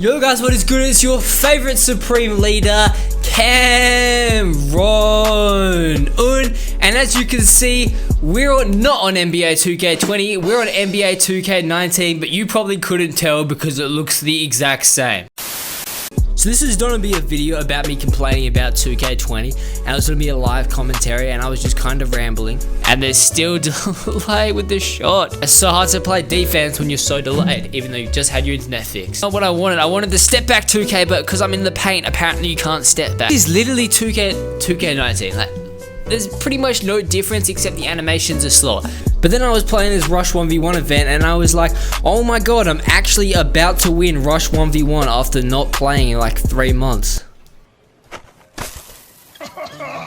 Yo guys, what is good? It's your favorite supreme leader, Cameron. And as you can see, we're not on NBA 2K20, we're on NBA 2K19, but you probably couldn't tell because it looks the exact same. So this is gonna be a video about me complaining about 2K20, and it's gonna be a live commentary, and I was just kind of rambling. And there's still delay with the shot. It's so hard to play defense when you're so delayed, even though you just had your internet fixed. Not what I wanted. I wanted to step back 2K, but because I'm in the paint, apparently you can't step back. It's literally 2K19. Like, there's pretty much no difference except the animations are slower. But then I was playing this Rush 1v1 event and I was like, oh my god, I'm actually about to win Rush 1v1 after not playing in like 3 months.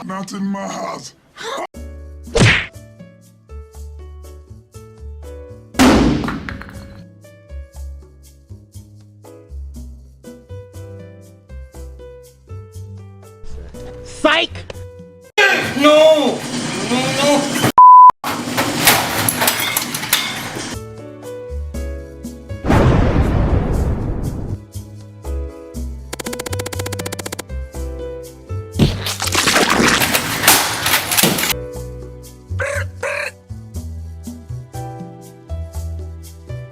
Not in my house. Psych! No!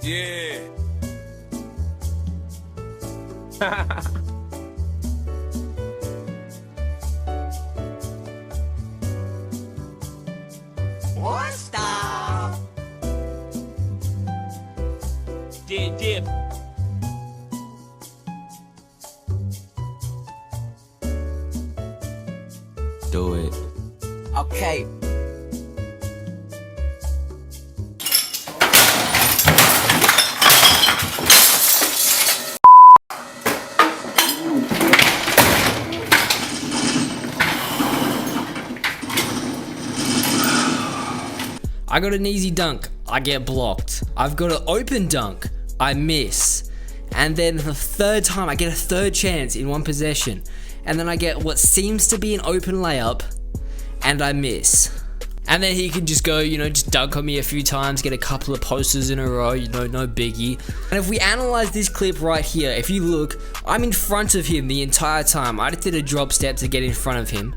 Yeah. Stop. Dip. Do it. Okay. I got an easy dunk, I get blocked. I've got an open dunk, I miss. And then the third time, I get a third chance in one possession. And then I get what seems to be an open layup, and I miss. And then he can just go, you know, just dunk on me a few times, get a couple of posters in a row, you know, no biggie. And if we analyze this clip right here, if you look, I'm in front of him the entire time. I just did a drop step to get in front of him.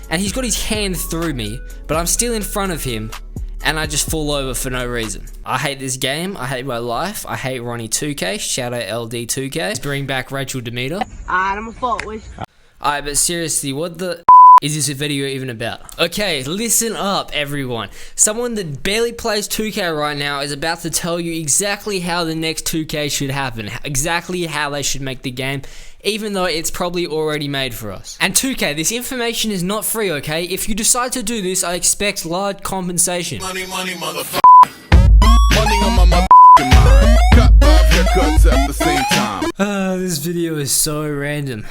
And he's got his hand through me, but I'm still in front of him. And I just fall over for no reason. I hate this game, I hate my life, I hate Ronnie 2K, shout out LD2K. Let's bring back Rachel Demeter. I'm a fault with. Alright, but seriously, what the is this video even about? Okay, listen up everyone. Someone that barely plays 2K right now is about to tell you exactly how the next 2K should happen, exactly how they should make the game, even though it's probably already made for us. And 2K, this information is not free, okay? If you decide to do this, I expect large compensation. Money, motherfucker. Money on my motherfucking mind. Cut 5 haircuts at the same time. This video is so random.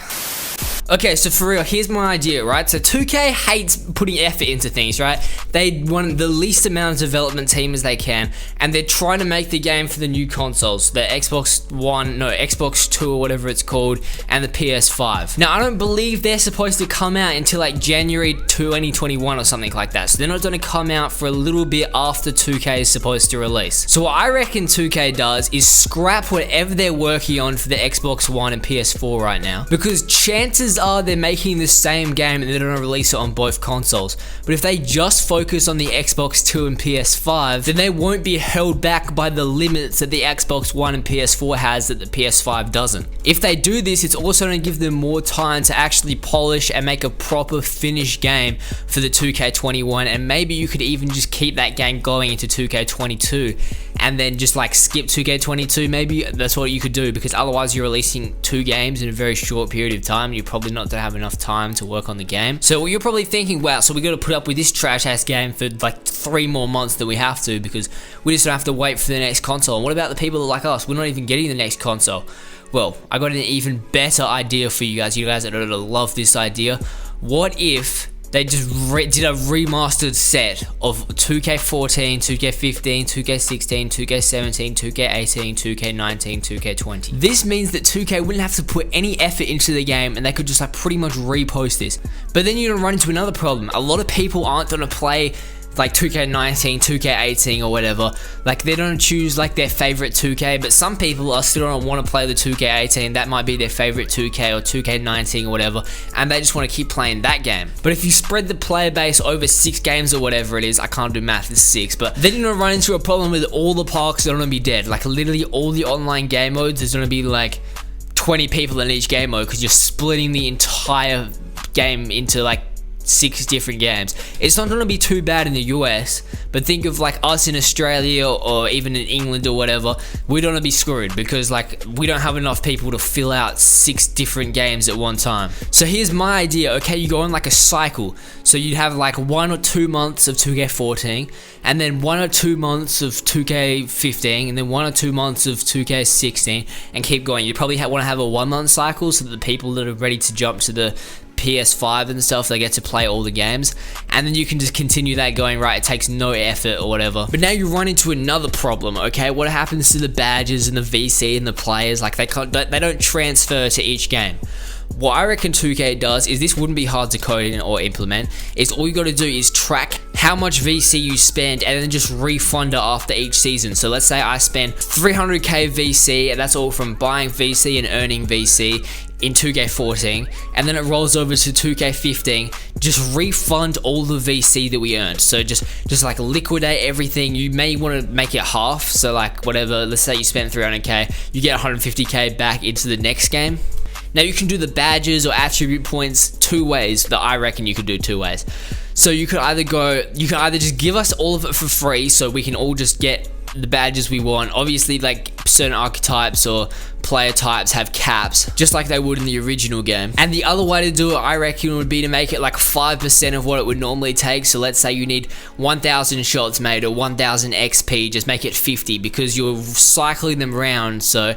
Okay, so for real, here's my idea, right? So 2K hates putting effort into things, right? They want the least amount of development team as they can, and they're trying to make the game for the new consoles, the Xbox 2 or whatever it's called, and the PS5. Now, I don't believe they're supposed to come out until like January 2021 or something like that, so they're not gonna come out for a little bit after 2K is supposed to release. So what I reckon 2K does is scrap whatever they're working on for the Xbox One and PS4 right now, because chances are they're making the same game and they're gonna release it on both consoles. But if they just focus on the Xbox 2 and PS5, then they won't be held back by the limits that the Xbox One and PS4 has that the PS5 doesn't. If they do this, it's also gonna give them more time to actually polish and make a proper finished game for the 2K21, and maybe you could even just keep that game going into 2K22 and then just like skip 2K22. Maybe that's what you could do, because otherwise you're releasing 2 games in a very short period of time. You're probably not gonna have enough time to work on the game. So you're probably thinking, wow, so we gotta put up with this trash ass game for like 3 more months than we have to, because we just don't have to wait for the next console. And what about the people that like us? We're not even getting the next console. Well, I got an even better idea for you guys. You guys are gonna love this idea. What if they just did a remastered set of 2K14, 2K15, 2K16, 2K17, 2K18, 2K19, 2K20. This means that 2K wouldn't have to put any effort into the game and they could just like pretty much repost this. But then you're gonna run into another problem. A lot of people aren't gonna play like 2K19, 2K18 or whatever. Like they don't choose like their favorite 2K, but some people are still don't want to play the 2K18. That might be their favorite 2K or 2K19 or whatever, and they just want to keep playing that game. But if you spread the player base over 6 games or whatever it is, I can't do math, it's 6, but then you're gonna run into a problem with all the parks are gonna be dead. Like literally all the online game modes, there's gonna be like 20 people in each game mode because you're splitting the entire game into like 6 different games. It's not gonna be too bad in the US, but think of like us in Australia or even in England or whatever, we're gonna be screwed because like we don't have enough people to fill out 6 different games at one time. So here's my idea, okay, you go on like a cycle. So you'd have like 1 or 2 months of 2K14, and then 1 or 2 months of 2K15, and then 1 or 2 months of 2K16, and keep going. You probably want to have a 1-month cycle so that the people that are ready to jump to the PS5 and stuff, they get to play all the games, and then you can just continue that going, right? It takes no effort or whatever. But now you run into another problem, okay? What happens to the badges and the VC and the players? Like they don't transfer to each game. What I reckon 2K does is, this wouldn't be hard to code in or implement, is all you got to do is track how much VC you spend and then just refund it after each season. So let's say I spend 300k VC, and that's all from buying VC and earning VC in 2K14, and then it rolls over to 2K15, just refund all the VC that we earned. So just like liquidate everything. You may want to make it half, so like whatever, let's say you spent 300k, you get 150k back into the next game. Now you can do the badges or attribute points 2 ways, that I reckon you could do 2 ways. So you could either just give us all of it for free, so we can all just get the badges we want. Obviously, like certain archetypes or player types have caps, just like they would in the original game. And the other way to do it, I reckon, would be to make it like 5% of what it would normally take. So let's say you need 1,000 shots made or 1,000 XP, just make it 50 because you're cycling them around. So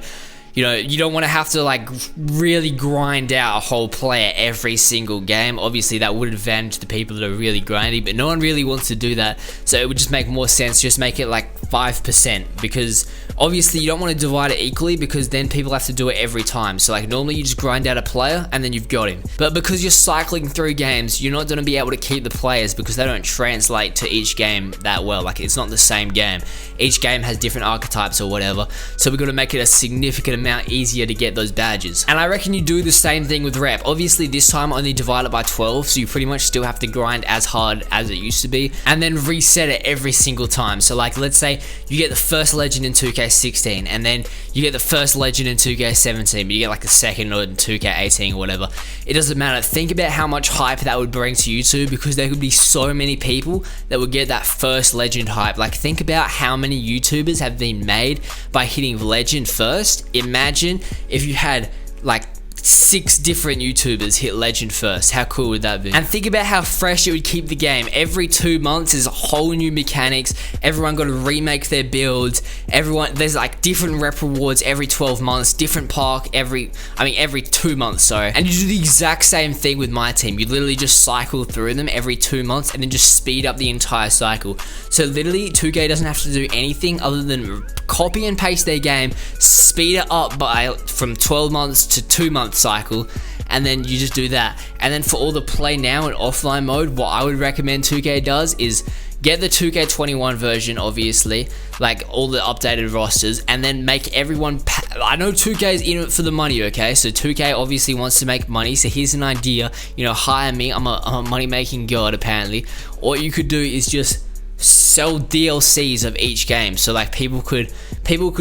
you know, you don't want to have to like really grind out a whole player every single game. Obviously that would advantage the people that are really grindy, but no one really wants to do that. So it would just make more sense, just make it like 5%, because obviously you don't want to divide it equally, because then people have to do it every time. So like normally you just grind out a player and then you've got him. But because you're cycling through games, you're not going to be able to keep the players because they don't translate to each game that well. Like it's not the same game. Each game has different archetypes or whatever. So we're going to make it a significant amount easier to get those badges. And I reckon you do the same thing with rep. Obviously this time only divide it by 12, so you pretty much still have to grind as hard as it used to be, and then reset it every single time. So like let's say you get the first legend in 2K16, and then you get the first legend in 2K17, but you get like the second or in 2K18 or whatever. It doesn't matter. Think about how much hype that would bring to YouTube, because there could be so many people that would get that first legend hype. Like think about how many YouTubers have been made by hitting legend first. Imagine if you had like 6 different YouTubers hit legend first. How cool would that be? And think about how fresh it would keep the game. Every 2 months is a whole new mechanics. Everyone got to remake their builds. There's like different rep rewards every 12 months, different park every 2 months, sorry. And you do the exact same thing with my team. You literally just cycle through them every 2 months and then just speed up the entire cycle. So literally 2K doesn't have to do anything other than copy and paste their game, speed it up from 12 months to 2 month cycle, and then you just do that. And then for all the play now and offline mode, what I would recommend 2K does is get the 2K21 version, obviously, like all the updated rosters, and then make everyone I know 2K is in it for the money, okay? So 2K obviously wants to make money, so here's an idea, you know, hire me, I'm a money making god apparently. What you could do is just sell DLCs of each game, so like people could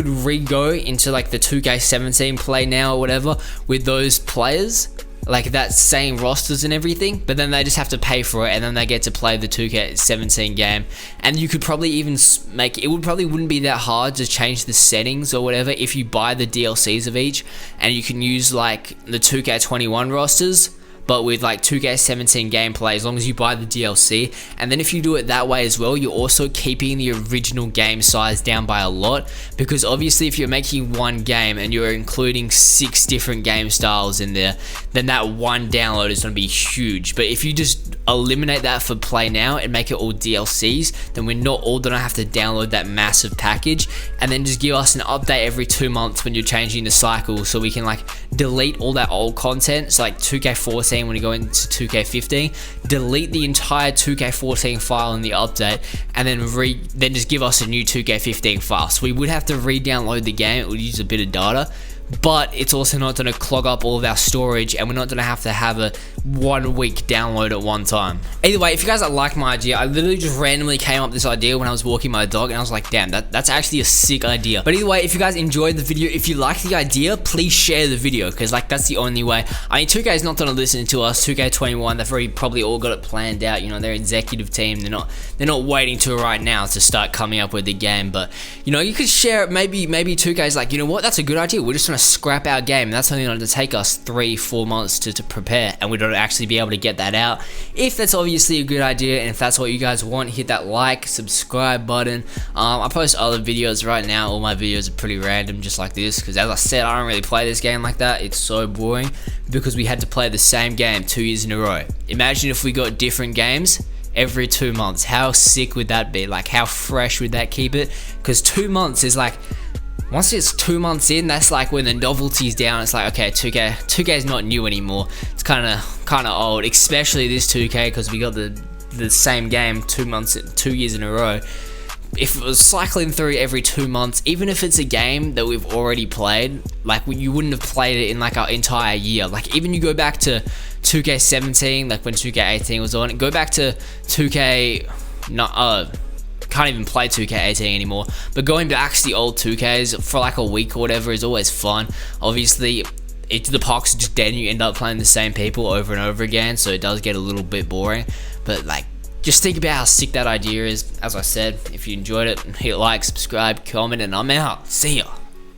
re-go into like the 2K17 play now or whatever with those players, like that same rosters and everything, but then they just have to pay for it, and then they get to play the 2K17 game. And you could probably even wouldn't be that hard to change the settings or whatever if you buy the DLCs of each, and you can use like the 2K21 rosters but with like 2K17 gameplay, as long as you buy the DLC. And then if you do it that way as well, you're also keeping the original game size down by a lot, because obviously if you're making one game and you're including 6 different game styles in there, then that one download is going to be huge. But if you just eliminate that for play now and make it all DLCs, then we're not all gonna have to download that massive package, and then just give us an update every 2 months when you're changing the cycle, so we can like delete all that old content. So like 2K14, when you go into 2K15, delete the entire 2K14 file in the update, and then just give us a new 2K15 file. So we would have to re-download the game. It would use a bit of data, but it's also not going to clog up all of our storage, and we're not going to have a 1 week download at one time. Either way, if you guys like my idea, I literally just randomly came up with this idea when I was walking my dog, and I was like, damn, that's actually a sick idea. But either way, if you guys enjoyed the video, if you liked the idea, please share the video, because like that's the only way. I mean, 2K is not going to listen to us. 2K21, they've already probably all got it planned out. You know, their executive team, they're not waiting to right now to start coming up with the game. But you know, you could share it. Maybe 2K's like, you know what, that's a good idea. We're just gonna scrap our game. That's only going to take us 3-4 months to prepare, and we don't actually be able to get that out. If that's obviously a good idea, and if that's what you guys want, hit that like, subscribe button. I post other videos right now. All my videos are pretty random, just like this, because as I said, I don't really play this game like that. It's so boring because we had to play the same game 2 years in a row. Imagine if we got different games every 2 months. How sick would that be? Like, how fresh would that keep it? Because 2 months is like, once it's 2 months in, that's like when the novelty's down. It's like, okay, 2K is not new anymore. It's kind of old, especially this 2K, because we got the same game 2 years in a row. If it was cycling through every 2 months, even if it's a game that we've already played, like you wouldn't have played it in like our entire year. Like even you go back to 2K17, like when 2K18 was on, go back to 2K, can't even play 2K18 anymore, but going back to the old 2Ks for like a week or whatever is always fun. Obviously, the parks are just dead and you end up playing the same people over and over again, so it does get a little bit boring. But like, just think about how sick that idea is. As I said, if you enjoyed it, hit like, subscribe, comment, and I'm out. See ya.